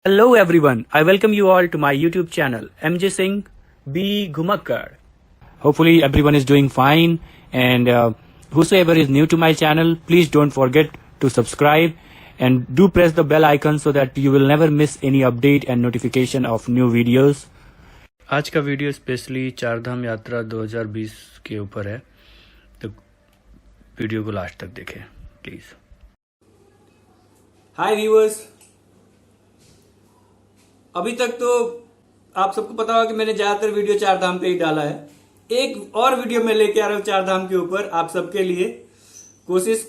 Hello everyone, I welcome you all to my YouTube channel MJ Singh B Ghumakkar. Hopefully everyone is doing fine and whosoever is new to my channel, please don't forget to subscribe and do press the bell icon so that you will never miss any update and notification of new videos. आज का video specially Chardham यात्रा 2020 के ऊपर है, तो video को last तक देखें प्लीज। हाय व्यूअर्स, अभी तक तो आप सबको पता होगा कि मैंने ज्यादातर वीडियो चारधाम पे ही डाला है। एक और वीडियो मैं लेके आ रहा हूँ चारधाम के ऊपर आप सबके लिए। कोशिश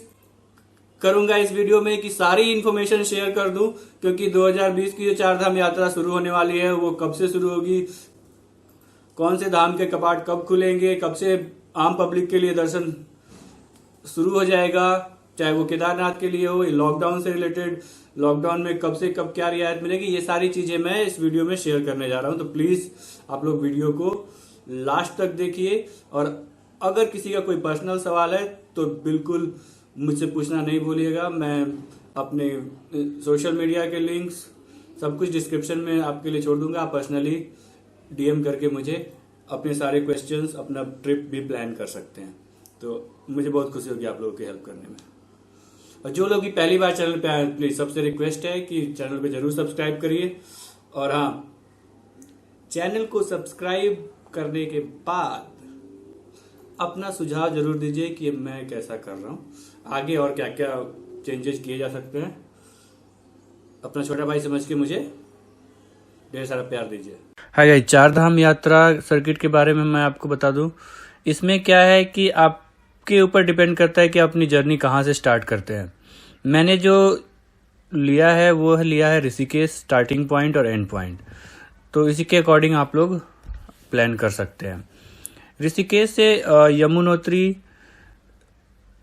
करूंगा इस वीडियो में कि सारी इन्फॉर्मेशन शेयर कर दूं, क्योंकि 2020 की जो चारधाम यात्रा शुरू होने वाली है वो कब से शुरू होगी, कौन से धाम के कपाट कब खुलेंगे, कब से आम पब्लिक के लिए दर्शन शुरू हो जाएगा, चाहे वो केदारनाथ के लिए हो, लॉकडाउन से रिलेटेड, लॉकडाउन में कब से कब क्या रियायत मिलेगी, ये सारी चीजें मैं इस वीडियो में शेयर करने जा रहा हूं। तो प्लीज आप लोग वीडियो को लास्ट तक देखिए, और अगर किसी का कोई पर्सनल सवाल है तो बिल्कुल मुझसे पूछना नहीं भूलिएगा। मैं अपने सोशल मीडिया के लिंक्स सब कुछ डिस्क्रिप्शन में आपके लिए छोड़ दूंगा। आप पर्सनली डीएम करके मुझे अपने सारे क्वेश्चंस, अपना ट्रिप भी प्लान कर सकते हैं। तो मुझे बहुत खुशी होगी आप लोगों की हेल्प करने में। और जो लोग भी पहली बार चैनल पे आए, प्लीज सबसे रिक्वेस्ट है कि चैनल पे जरूर सब्सक्राइब करिए। और हाँ, चैनल को सब्सक्राइब करने के बाद अपना सुझाव जरूर दीजिए कि मैं कैसा कर रहा हूँ, आगे और क्या क्या चेंजेस किए जा सकते हैं। अपना छोटा भाई समझ के मुझे ढेर सारा प्यार दीजिए। हाय गाइस, चारधाम यात्रा सर्किट के बारे में मैं आपको बता दूं। इसमें क्या है कि आपके ऊपर डिपेंड करता है कि अपनी जर्नी कहाँ से स्टार्ट करते हैं। मैंने जो लिया है वो लिया है ऋषिकेश स्टार्टिंग पॉइंट और एंड पॉइंट, तो इसी के अकॉर्डिंग आप लोग प्लान कर सकते हैं। ऋषिकेश से यमुनोत्री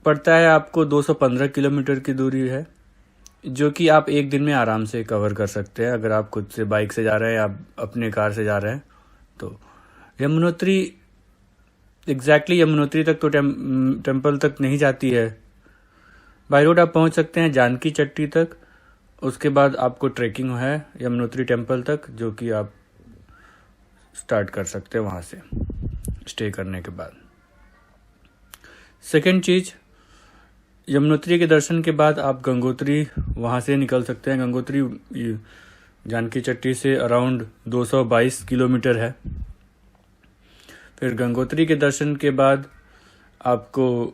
पड़ता है आपको 215 किलोमीटर की दूरी है, जो कि आप एक दिन में आराम से कवर कर सकते हैं अगर आप खुद से बाइक से जा रहे हैं या अपने कार से जा रहे हैं। तो यमुनोत्री एग्जैक्टली यमुनोत्री तक तो टेम्पल तक नहीं जाती है। बाय रोड आप पहुंच सकते हैं जानकी चट्टी तक, उसके बाद आपको ट्रैकिंग है यमुनोत्री टेम्पल तक, जो कि आप स्टार्ट कर सकते हैं वहां से स्टे करने के बाद। सेकेंड चीज, यमुनोत्री के दर्शन के बाद आप गंगोत्री वहां से निकल सकते हैं। गंगोत्री जानकी चट्टी से अराउंड 222 किलोमीटर है। फिर गंगोत्री के दर्शन के बाद आपको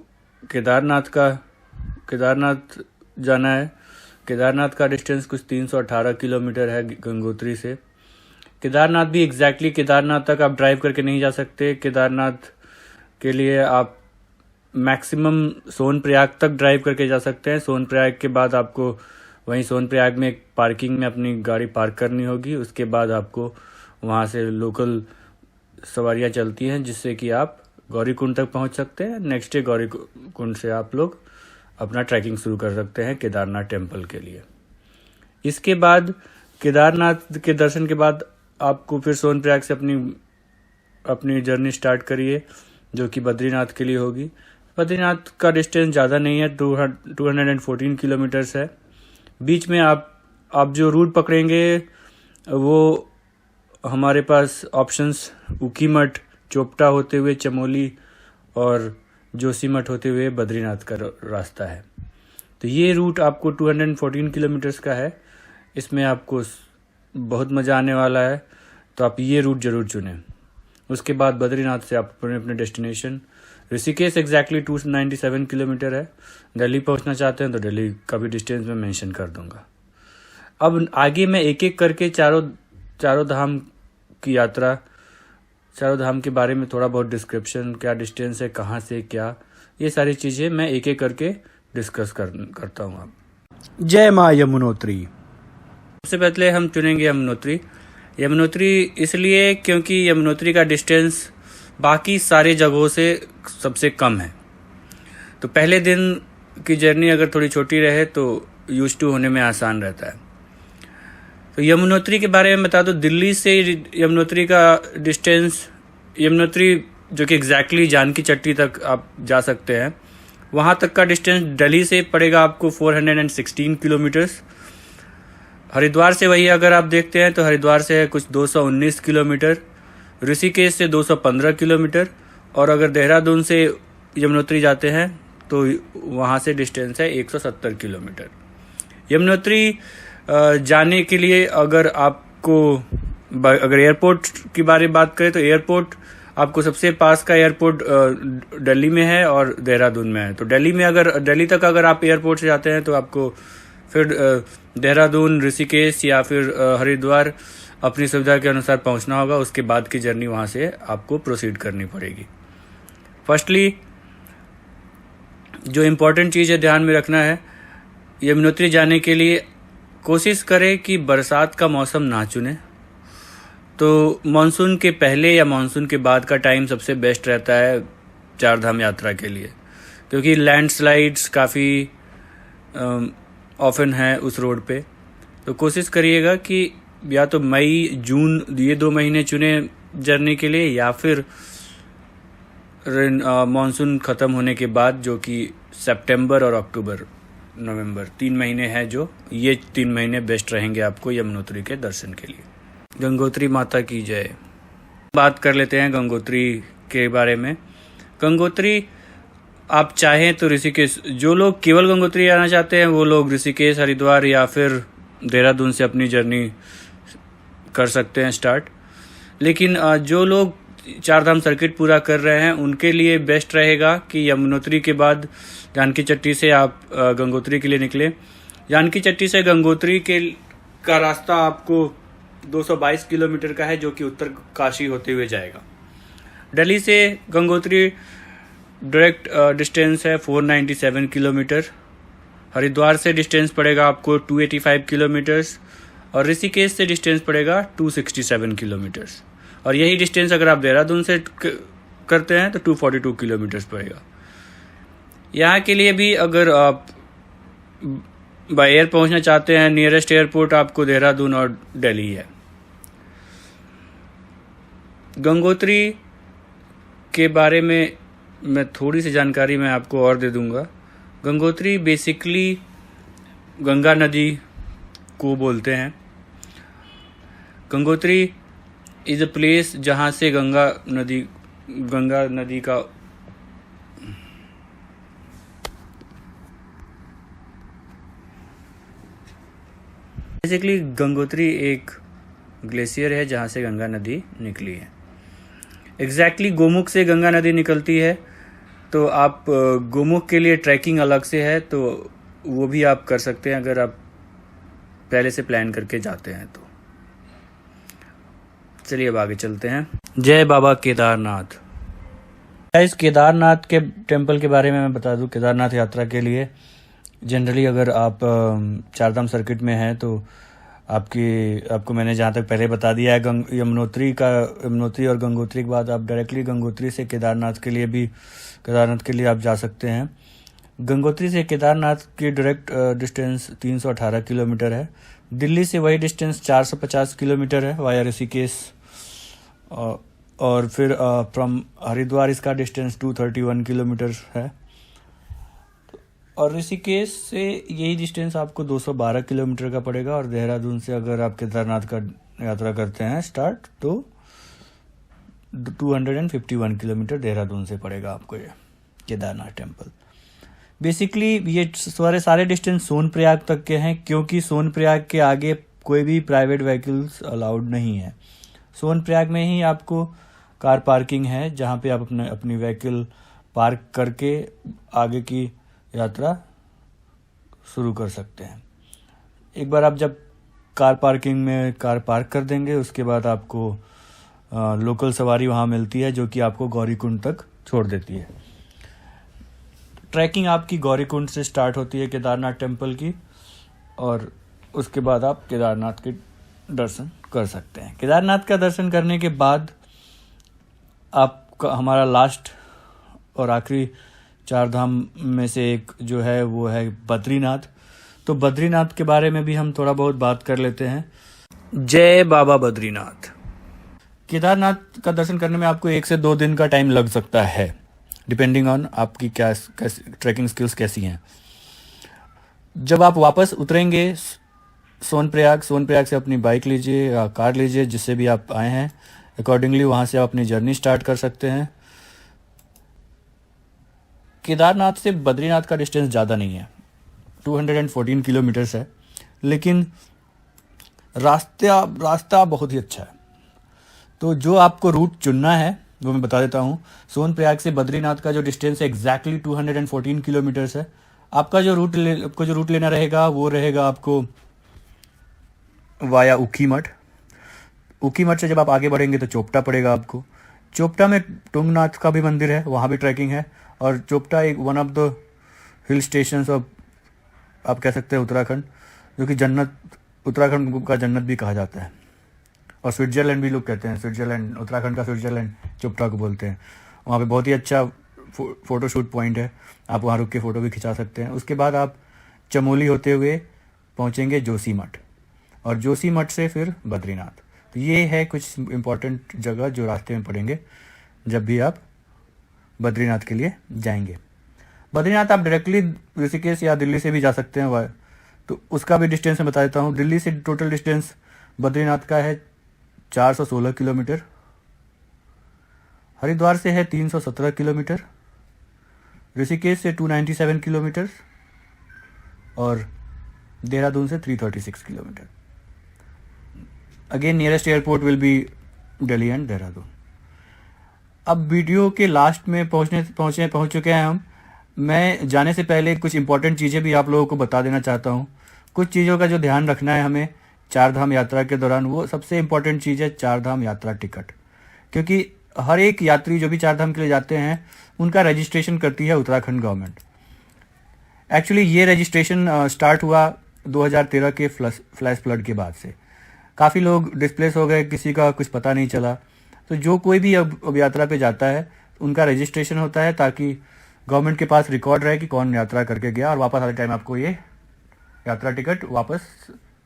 केदारनाथ जाना है। केदारनाथ का डिस्टेंस कुछ 318 किलोमीटर है गंगोत्री से। केदारनाथ भी एग्जैक्टली केदारनाथ तक आप ड्राइव करके नहीं जा सकते। केदारनाथ के लिए आप मैक्सिमम सोनप्रयाग तक ड्राइव करके जा सकते हैं। सोनप्रयाग के बाद आपको वहीं सोनप्रयाग में एक पार्किंग में अपनी गाड़ी पार्क करनी होगी। उसके बाद आपको वहां से लोकल सवारियां चलती हैं जिससे कि आप गौरीकुंड तक पहुंच सकते हैं। नेक्स्ट डे गौरीकुंड से आप लोग अपना ट्रैकिंग शुरू कर सकते हैं केदारनाथ टेम्पल के लिए। इसके बाद केदारनाथ के दर्शन के बाद आपको फिर सोनप्रयाग से अपनी जर्नी स्टार्ट करिए, जो कि बद्रीनाथ के लिए होगी। बद्रीनाथ का डिस्टेंस ज़्यादा नहीं है, 214 किलोमीटर्स है। बीच में आप जो रूट पकड़ेंगे वो हमारे पास ऑप्शंस ऊखीमठ, चोपटा होते हुए चमोली और जोशीमठ होते हुए बद्रीनाथ का रास्ता है। तो ये रूट आपको 214 किलोमीटर्स का है। इसमें आपको बहुत मज़ा आने वाला है, तो आप ये रूट जरूर चुनें। उसके बाद बद्रीनाथ से आप अपने डेस्टिनेशन ऋषिकेश एग्जैक्टली 297 किलोमीटर है। दिल्ली पहुंचना चाहते हैं तो दिल्ली का भी डिस्टेंस मैं मेंशन कर दूंगा। अब आगे मैं एक एक करके चारों धाम की यात्रा, चारों धाम के बारे में थोड़ा बहुत डिस्क्रिप्शन, क्या डिस्टेंस है, कहाँ से क्या, ये सारी चीज़ें मैं एक एक करके डिस्कस करता हूँ। जय माँ यमुनोत्री। सबसे पहले हम चुनेंगे यमुनोत्री इसलिए क्योंकि यमुनोत्री का डिस्टेंस बाकी सारे जगहों से सबसे कम है। तो पहले दिन की जर्नी अगर थोड़ी छोटी रहे तो यूज टू होने में आसान रहता है। तो यमुनोत्री के बारे में बता दो। दिल्ली से यमुनोत्री का डिस्टेंस, यमुनोत्री जो कि एग्जैक्टली जानकी चट्टी तक आप जा सकते हैं, वहाँ तक का डिस्टेंस दिल्ली से पड़ेगा आपको 416 किलोमीटर्स। हरिद्वार से वही अगर आप देखते हैं तो हरिद्वार से है कुछ 219 किलोमीटर, ऋषिकेश से 215 किलोमीटर, और अगर देहरादून से यमुनोत्री जाते हैं तो वहाँ से डिस्टेंस है 170 किलोमीटर। यमुनोत्री जाने के लिए अगर एयरपोर्ट की बारे में बात करें तो एयरपोर्ट आपको सबसे पास का एयरपोर्ट दिल्ली में है और देहरादून में है। तो दिल्ली तक अगर आप एयरपोर्ट से जाते हैं तो आपको फिर देहरादून, ऋषिकेश या फिर हरिद्वार अपनी सुविधा के अनुसार पहुंचना होगा। उसके बाद की जर्नी वहां से आपको प्रोसीड करनी पड़ेगी। फर्स्टली जो इम्पोर्टेंट चीज़ है ध्यान में रखना है, यमुनोत्री जाने के लिए कोशिश करें कि बरसात का मौसम ना चुने। तो मानसून के पहले या मानसून के बाद का टाइम सबसे बेस्ट रहता है चार धाम यात्रा के लिए, क्योंकि लैंडस्लाइड्स काफ़ी ऑफन है उस रोड पे। तो कोशिश करिएगा कि या तो मई जून ये 2 महीने चुने जर्नी के लिए, या फिर मानसून ख़त्म होने के बाद जो कि सितंबर और अक्टूबर नवंबर 3 महीने हैं, जो ये 3 महीने बेस्ट रहेंगे आपको यमुनोत्री के दर्शन के लिए। गंगोत्री माता की जय। बात कर लेते हैं गंगोत्री के बारे में। गंगोत्री आप चाहें तो ऋषिकेश, जो लोग केवल गंगोत्री आना चाहते हैं वो लोग ऋषिकेश, हरिद्वार या फिर देहरादून से अपनी जर्नी कर सकते हैं स्टार्ट। लेकिन जो लोग चारधाम सर्किट पूरा कर रहे हैं उनके लिए बेस्ट रहेगा कि यमुनोत्री के बाद जानकी चट्टी से आप गंगोत्री के लिए निकले। जानकी चट्टी से गंगोत्री का रास्ता आपको 222 किलोमीटर का है, जो कि उत्तर काशी होते हुए जाएगा। दिल्ली से गंगोत्री डायरेक्ट डिस्टेंस है 497 किलोमीटर। हरिद्वार से डिस्टेंस पड़ेगा आपको 285 किलोमीटर्स, और ऋषिकेश से डिस्टेंस पड़ेगा 267 किलोमीटर्स। और यही डिस्टेंस अगर आप देहरादून से करते हैं तो 242 किलोमीटर्स पड़ेगा। यहाँ के लिए भी अगर आप बाय एयर पहुंचना चाहते हैं, नियरेस्ट एयरपोर्ट आपको देहरादून और दिल्ली है। गंगोत्री के बारे में मैं थोड़ी सी जानकारी मैं आपको और दे दूंगा। गंगोत्री बेसिकली गंगा नदी को बोलते हैं। गंगोत्री इज अ प्लेस जहाँ से गंगा नदी का बेसिकली गंगोत्री एक ग्लेशियर है जहाँ से गंगा नदी निकली है। एग्जैक्टली गोमुख से गंगा नदी निकलती है, तो आप गोमुख के लिए ट्रैकिंग अलग से है, तो वो भी आप कर सकते हैं अगर आप पहले से प्लान करके जाते हैं तो। चलिए अब आगे चलते हैं। जय बाबा केदारनाथ। इस केदारनाथ के टेम्पल के बारे में मैं बता दूं, केदारनाथ यात्रा के लिए जनरली अगर आप चारधाम सर्किट में हैं तो आपको मैंने जहाँ तक पहले बता दिया है, यमुनोत्री और गंगोत्री के बाद आप डायरेक्टली गंगोत्री से केदारनाथ के लिए आप जा सकते हैं। गंगोत्री से केदारनाथ की डायरेक्ट डिस्टेंस 318 किलोमीटर है। दिल्ली से वही डिस्टेंस 450 किलोमीटर है वाया ऋषिकेश, और फिर फ्रॉम हरिद्वार इसका डिस्टेंस 231 किलोमीटर है, और ऋषिकेश से यही डिस्टेंस आपको 212 किलोमीटर का पड़ेगा। और देहरादून से अगर आप केदारनाथ का यात्रा करते हैं स्टार्ट तो 251 किलोमीटर देहरादून से पड़ेगा आपको ये केदारनाथ टेम्पल। बेसिकली ये सारे डिस्टेंस सोनप्रयाग तक के हैं, क्योंकि सोनप्रयाग के आगे कोई भी प्राइवेट व्हीकल्स अलाउड नहीं है। सोनप्रयाग में ही आपको कार पार्किंग है, जहाँ पे आप अपनी व्हीकल पार्क करके आगे की यात्रा शुरू कर सकते हैं। एक बार आप जब कार पार्किंग में कार पार्क कर देंगे, उसके बाद आपको लोकल सवारी वहाँ मिलती है जो कि आपको गौरीकुंड तक छोड़ देती है। ट्रैकिंग आपकी गौरीकुंड से स्टार्ट होती है केदारनाथ टेम्पल की, और उसके बाद आप केदारनाथ के दर्शन कर सकते हैं। केदारनाथ का दर्शन करने के बाद आपका हमारा लास्ट और आखिरी चार धाम में से एक जो है वो है बद्रीनाथ। तो बद्रीनाथ के बारे में भी हम थोड़ा बहुत बात कर लेते हैं। जय बाबा बद्रीनाथ। केदारनाथ का दर्शन करने में आपको 1 से 2 दिन का टाइम लग सकता है, डिपेंडिंग ऑन आपकी ट्रैकिंग स्किल्स कैसी हैं। जब आप वापस उतरेंगे सोनप्रयाग से अपनी बाइक लीजिए या कार लीजिए, जिससे भी आप आए हैं, अकॉर्डिंगली वहाँ से आप अपनी जर्नी स्टार्ट कर सकते हैं। केदारनाथ से बद्रीनाथ का डिस्टेंस ज़्यादा नहीं है, 214 किलोमीटर्स है, लेकिन रास्ता बहुत ही अच्छा है। तो जो आपको रूट चुनना है वो मैं बता देता हूँ। सोनप्रयाग से बद्रीनाथ का जो डिस्टेंस है एग्जैक्टली 214 किलोमीटर्स है। आपको जो रूट लेना रहेगा वो रहेगा आपको वाया ऊखीमठ से जब आप आगे बढ़ेंगे तो चोपटा पड़ेगा आपको। चोपटा में तुंगनाथ का भी मंदिर है, वहाँ भी ट्रैकिंग है, और चोपटा एक one of the hill stations of, आप कह सकते हैं, उत्तराखंड, जो कि उत्तराखंड का जन्नत भी कहा जाता है, और स्विट्जरलैंड भी लोग कहते हैं। स्विट्जरलैंड, उत्तराखंड का स्विट्जरलैंड चोपटा को बोलते हैं। वहाँ पे बहुत ही अच्छा फ़ोटोशूट पॉइंट है, आप वहाँ रुक के फ़ोटो भी खिंचा सकते हैं। उसके बाद आप चमोली होते हुए पहुँचेंगे जोशीमठ, और जोशीमठ से फिर बद्रीनाथ। तो ये है कुछ इम्पोर्टेंट जगह जो रास्ते में पड़ेंगे जब भी आप बद्रीनाथ के लिए जाएंगे। बद्रीनाथ आप डायरेक्टली ऋषिकेश या दिल्ली से भी जा सकते हैं, तो उसका भी डिस्टेंस मैं बता देता हूँ। दिल्ली से टोटल डिस्टेंस बद्रीनाथ का है 416 किलोमीटर, हरिद्वार से है 317 किलोमीटर, ऋषिकेश से 297 किलोमीटर, और देहरादून से 336 kilometre. Again nearest airport will be Delhi and Dehradun. अब वीडियो के लास्ट में पहुंच चुके हैं हम। मैं जाने से पहले कुछ इंपॉर्टेंट चीज़ें भी आप लोगों को बता देना चाहता हूं। कुछ चीज़ों का जो ध्यान रखना है हमें चार धाम यात्रा के दौरान, वो सबसे इम्पोर्टेंट चीज़ है चार धाम यात्रा टिकट। क्योंकि हर एक यात्री जो भी चार धाम के लिए जाते हैं उनका रजिस्ट्रेशन करती है उत्तराखंड गवर्नमेंट। एक्चुअली ये रजिस्ट्रेशन स्टार्ट हुआ 2013 के फ्लैश फ्लड के बाद से। काफ़ी लोग डिस्प्लेस हो गए, किसी का कुछ पता नहीं चला। तो जो कोई भी अब यात्रा पे जाता है उनका रजिस्ट्रेशन होता है, ताकि गवर्नमेंट के पास रिकॉर्ड रहे कि कौन यात्रा करके गया, और वापस आते टाइम आपको ये यात्रा टिकट वापस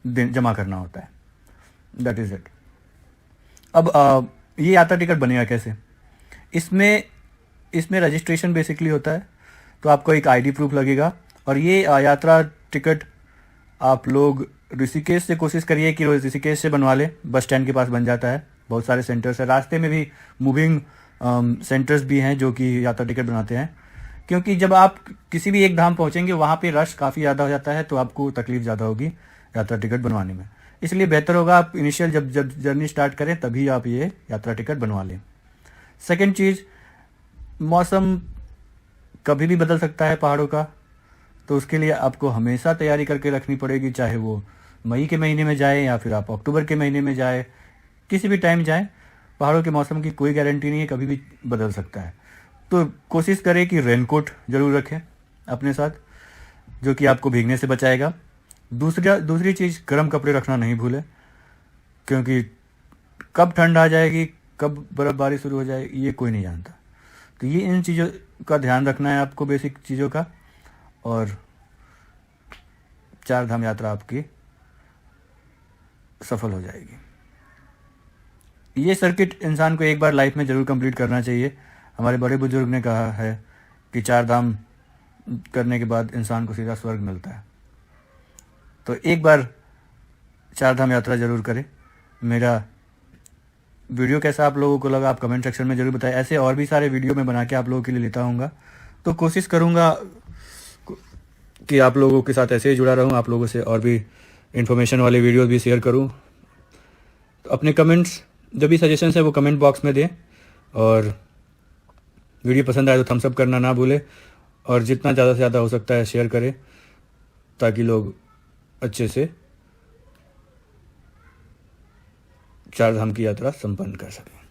जमा करना होता है। That is it. अब ये यात्रा टिकट बनेगा कैसे? इसमें रजिस्ट्रेशन बेसिकली होता है, तो आपको एक आईडी प्रूफ लगेगा, और ये यात्रा टिकट आप लोग ऋषिकेश से कोशिश करिए कि ऋषिकेश से बनवा लें। बस स्टैंड के पास बन जाता है, बहुत सारे सेंटर्स है। रास्ते में भी मूविंग सेंटर्स भी हैं जो कि यात्रा टिकट बनाते हैं, क्योंकि जब आप किसी भी एक धाम पहुंचेंगे वहाँ पे रश काफ़ी ज़्यादा हो जाता है, तो आपको तकलीफ ज़्यादा होगी यात्रा टिकट बनवाने में। इसलिए बेहतर होगा आप इनिशियल जब जर्नी स्टार्ट करें तभी आप ये यात्रा टिकट बनवा लें। सेकेंड चीज़, मौसम कभी भी बदल सकता है पहाड़ों का, तो उसके लिए आपको हमेशा तैयारी करके रखनी पड़ेगी, चाहे वो मई के महीने में जाए या फिर आप अक्टूबर के महीने में जाए, किसी भी टाइम जाएं। पहाड़ों के मौसम की कोई गारंटी नहीं है, कभी भी बदल सकता है। तो कोशिश करें कि रेनकोट जरूर रखें अपने साथ, जो कि आपको भीगने से बचाएगा। दूसरी चीज़, गर्म कपड़े रखना नहीं भूलें, क्योंकि कब ठंड आ जाएगी, कब बर्फ़बारी शुरू हो जाएगी, ये कोई नहीं जानता। तो ये इन चीज़ों का ध्यान रखना है आपको, बेसिक चीज़ों का, और चार धाम यात्रा आपकी सफल हो जाएगी। ये सर्किट इंसान को एक बार लाइफ में ज़रूर कंप्लीट करना चाहिए। हमारे बड़े बुजुर्ग ने कहा है कि चार धाम करने के बाद इंसान को सीधा स्वर्ग मिलता है। तो एक बार चार धाम यात्रा ज़रूर करें। मेरा वीडियो कैसा आप लोगों को लगा आप कमेंट सेक्शन में ज़रूर बताएं। ऐसे और भी सारे वीडियो मैं बना के आप लोगों के लिए लेता हूँगा, तो कोशिश करूँगा कि आप लोगों के साथ ऐसे ही जुड़ा रहूँ, आप लोगों से और भी इन्फॉर्मेशन वाले वीडियो भी शेयर करूँ। तो अपने कमेंट्स, जो भी सजेशंस है वो कमेंट बॉक्स में दें, और वीडियो पसंद आए तो थम्स अप करना ना भूलें, और जितना ज़्यादा से ज़्यादा हो सकता है शेयर करें, ताकि लोग अच्छे से चार धाम की यात्रा संपन्न कर सकें।